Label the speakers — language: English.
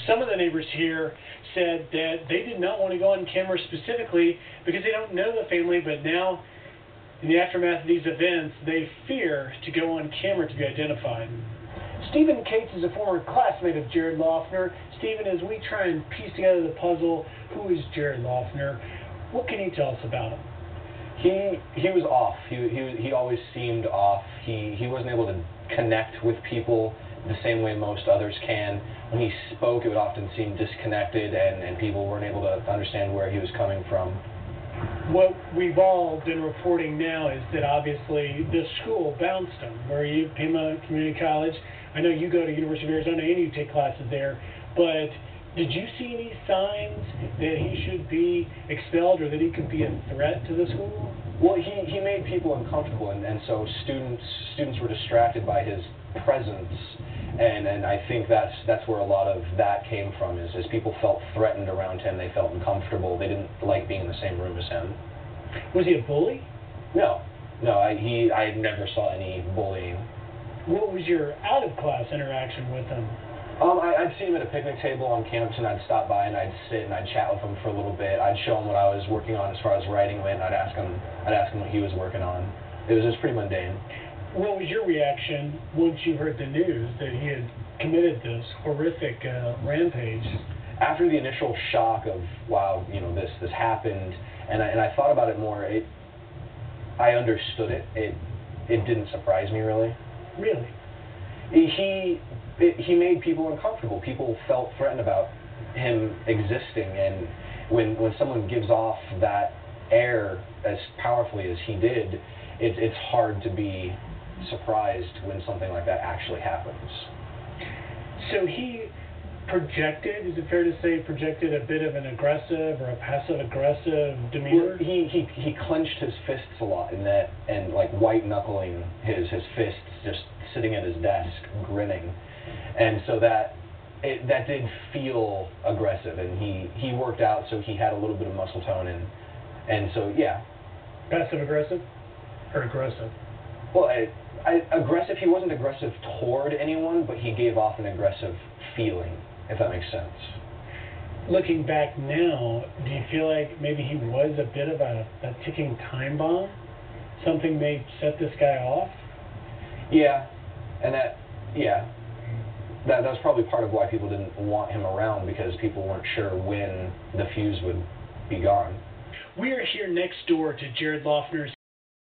Speaker 1: Some of the neighbors here said that they did not want to go on camera specifically because they don't know the family, but now, in the aftermath of these events, they fear to go on camera to be identified. Stephen Cates is a former classmate of Jared Loughner. Stephen, as we try and piece together the puzzle, who is Jared Loughner? What can you tell us about him?
Speaker 2: He was off. He always seemed off. He wasn't able to connect with people the same way most others can. When he spoke, it would often seem disconnected, and people weren't able to understand where he was coming from.
Speaker 1: What we've all been reporting now is that obviously the school bounced him, where you, Pima Community College. I know you go to University of Arizona and you take classes there, but did you see any signs that he should be expelled or that he could be a threat to the school?
Speaker 2: Well, he made people uncomfortable, and so students were distracted by his presence, and I think that's where a lot of that came from, is people felt threatened around him, they felt uncomfortable, they didn't like being in the same room as him.
Speaker 1: Was he a bully?
Speaker 2: No, I never saw any bullying.
Speaker 1: What was your out-of-class interaction with him?
Speaker 2: I'd see him at a picnic table on campus, and I'd stop by and I'd sit and I'd chat with him for a little bit. I'd show him what I was working on as far as writing went, and I'd ask him what he was working on. It was just pretty mundane.
Speaker 1: What was your reaction once you heard the news that he had committed this horrific rampage?
Speaker 2: After the initial shock of, wow, this happened, and I thought about it more, I understood it. It didn't surprise me, really.
Speaker 1: Really?
Speaker 2: He made people uncomfortable. People felt threatened about him existing, and when someone gives off that air as powerfully as he did, it's hard to be surprised when something like that actually happens.
Speaker 1: So he projected, is it fair to say, projected a bit of an aggressive or a passive-aggressive demeanor?
Speaker 2: Well, he clenched his fists a lot in that, and like white-knuckling his fists, just sitting at his desk, grinning. And so that did feel aggressive, and he worked out, so he had a little bit of muscle tone, and so, yeah.
Speaker 1: Passive-aggressive or aggressive?
Speaker 2: Well, aggressive, he wasn't aggressive toward anyone, but he gave off an aggressive feeling, if that makes sense.
Speaker 1: Looking back now, do you feel like maybe he was a bit of a ticking time bomb? Something may set this guy off?
Speaker 2: Yeah, and that was probably part of why people didn't want him around, because people weren't sure when the fuse would be gone.
Speaker 1: We are here next door to Jared Loughner's